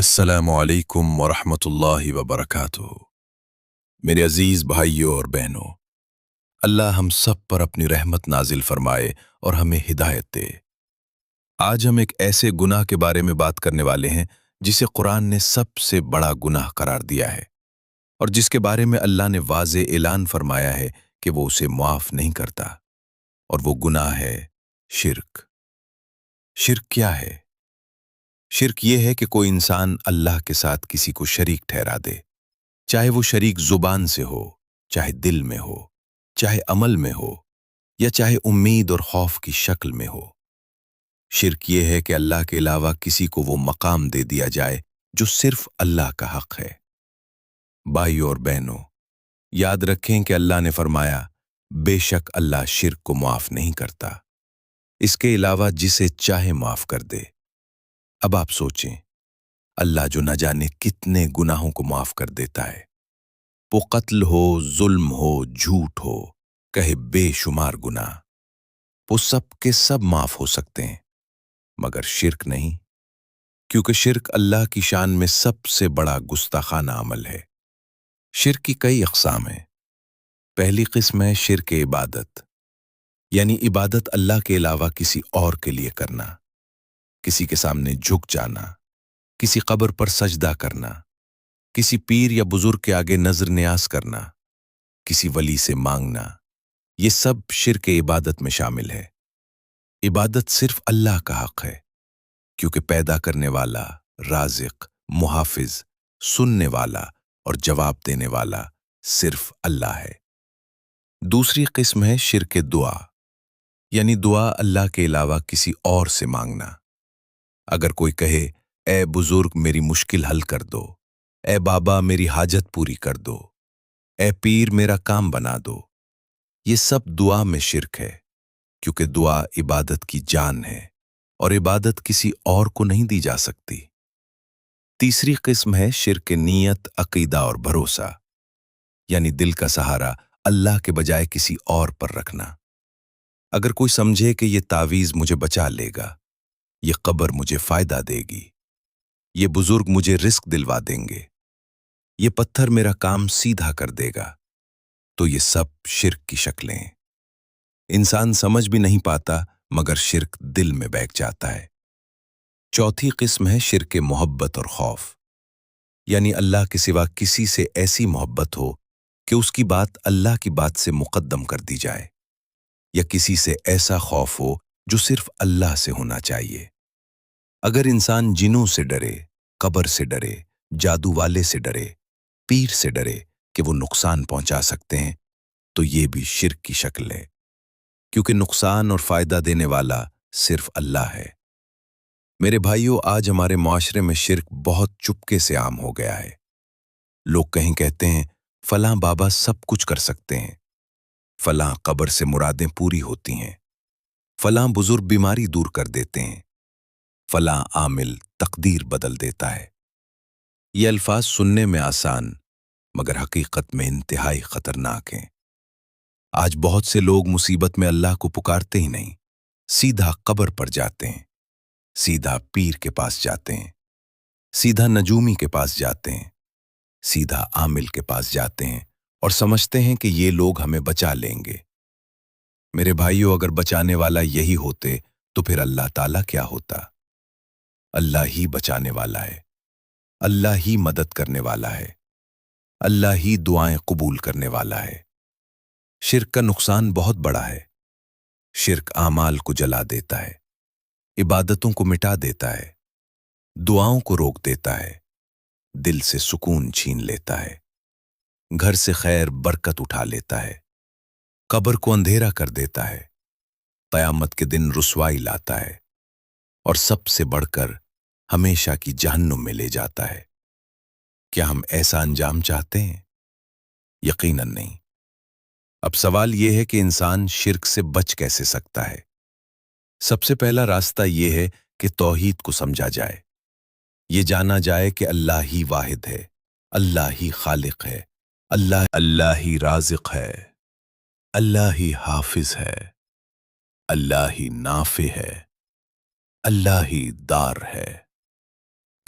السلام علیکم ورحمۃ اللہ وبرکاتہ۔ میرے عزیز بھائیوں اور بہنوں، اللہ ہم سب پر اپنی رحمت نازل فرمائے اور ہمیں ہدایت دے۔ آج ہم ایک ایسے گناہ کے بارے میں بات کرنے والے ہیں جسے قرآن نے سب سے بڑا گناہ قرار دیا ہے، اور جس کے بارے میں اللہ نے واضح اعلان فرمایا ہے کہ وہ اسے معاف نہیں کرتا، اور وہ گناہ ہے شرک۔ شرک کیا ہے؟ شرک یہ ہے کہ کوئی انسان اللہ کے ساتھ کسی کو شریک ٹھہرا دے، چاہے وہ شریک زبان سے ہو، چاہے دل میں ہو، چاہے عمل میں ہو، یا چاہے امید اور خوف کی شکل میں ہو۔ شرک یہ ہے کہ اللہ کے علاوہ کسی کو وہ مقام دے دیا جائے جو صرف اللہ کا حق ہے۔ بھائیو اور بہنوں، یاد رکھیں کہ اللہ نے فرمایا، بے شک اللہ شرک کو معاف نہیں کرتا، اس کے علاوہ جسے چاہے معاف کر دے۔ اب آپ سوچیں، اللہ جو نہ جانے کتنے گناہوں کو معاف کر دیتا ہے، وہ قتل ہو، ظلم ہو، جھوٹ ہو، کہے بے شمار گناہ، وہ سب کے سب معاف ہو سکتے ہیں، مگر شرک نہیں، کیونکہ شرک اللہ کی شان میں سب سے بڑا گستاخانہ عمل ہے۔ شرک کی کئی اقسام ہیں۔ پہلی قسم ہے شرک عبادت، یعنی عبادت اللہ کے علاوہ کسی اور کے لیے کرنا، کسی کے سامنے جھک جانا، کسی قبر پر سجدہ کرنا، کسی پیر یا بزرگ کے آگے نظر نیاز کرنا، کسی ولی سے مانگنا، یہ سب شرک عبادت میں شامل ہے۔ عبادت صرف اللہ کا حق ہے، کیونکہ پیدا کرنے والا، رازق، محافظ، سننے والا اور جواب دینے والا صرف اللہ ہے۔ دوسری قسم ہے شرک دعا، یعنی دعا اللہ کے علاوہ کسی اور سے مانگنا۔ اگر کوئی کہے، اے بزرگ میری مشکل حل کر دو، اے بابا میری حاجت پوری کر دو، اے پیر میرا کام بنا دو، یہ سب دعا میں شرک ہے، کیونکہ دعا عبادت کی جان ہے، اور عبادت کسی اور کو نہیں دی جا سکتی۔ تیسری قسم ہے شرک نیت، عقیدہ اور بھروسہ، یعنی دل کا سہارا اللہ کے بجائے کسی اور پر رکھنا۔ اگر کوئی سمجھے کہ یہ تعویذ مجھے بچا لے گا، یہ قبر مجھے فائدہ دے گی، یہ بزرگ مجھے رزق دلوا دیں گے، یہ پتھر میرا کام سیدھا کر دے گا، تو یہ سب شرک کی شکلیں ہیں۔ انسان سمجھ بھی نہیں پاتا، مگر شرک دل میں بیٹھ جاتا ہے۔ چوتھی قسم ہے شرک محبت اور خوف، یعنی اللہ کے سوا کسی سے ایسی محبت ہو کہ اس کی بات اللہ کی بات سے مقدم کر دی جائے، یا کسی سے ایسا خوف ہو جو صرف اللہ سے ہونا چاہیے۔ اگر انسان جنوں سے ڈرے، قبر سے ڈرے، جادو والے سے ڈرے، پیر سے ڈرے کہ وہ نقصان پہنچا سکتے ہیں، تو یہ بھی شرک کی شکل ہے، کیونکہ نقصان اور فائدہ دینے والا صرف اللہ ہے۔ میرے بھائیوں، آج ہمارے معاشرے میں شرک بہت چپکے سے عام ہو گیا ہے۔ لوگ کہیں کہتے ہیں، فلاں بابا سب کچھ کر سکتے ہیں، فلاں قبر سے مرادیں پوری ہوتی ہیں، فلاں بزرگ بیماری دور کر دیتے ہیں، فلاں عامل تقدیر بدل دیتا ہے۔ یہ الفاظ سننے میں آسان، مگر حقیقت میں انتہائی خطرناک ہیں۔ آج بہت سے لوگ مصیبت میں اللہ کو پکارتے ہی نہیں، سیدھا قبر پر جاتے ہیں، سیدھا پیر کے پاس جاتے ہیں، سیدھا نجومی کے پاس جاتے ہیں، سیدھا عامل کے پاس جاتے ہیں، اور سمجھتے ہیں کہ یہ لوگ ہمیں بچا لیں گے۔ میرے بھائیوں، اگر بچانے والا یہی ہوتے تو پھر اللہ تعالیٰ کیا ہوتا؟ اللہ ہی بچانے والا ہے، اللہ ہی مدد کرنے والا ہے، اللہ ہی دعائیں قبول کرنے والا ہے۔ شرک کا نقصان بہت بڑا ہے۔ شرک اعمال کو جلا دیتا ہے، عبادتوں کو مٹا دیتا ہے، دعاؤں کو روک دیتا ہے، دل سے سکون چھین لیتا ہے، گھر سے خیر برکت اٹھا لیتا ہے، قبر کو اندھیرا کر دیتا ہے، قیامت کے دن رسوائی لاتا ہے، اور سب سے بڑھ کر ہمیشہ کی جہنم میں لے جاتا ہے۔ کیا ہم ایسا انجام چاہتے ہیں؟ یقیناً نہیں۔ اب سوال یہ ہے کہ انسان شرک سے بچ کیسے سکتا ہے؟ سب سے پہلا راستہ یہ ہے کہ توحید کو سمجھا جائے، یہ جانا جائے کہ اللہ ہی واحد ہے، اللہ ہی خالق ہے، اللہ ہی رازق ہے، اللہ ہی حافظ ہے، اللہ ہی نافع ہے، اللہ ہی دار ہے،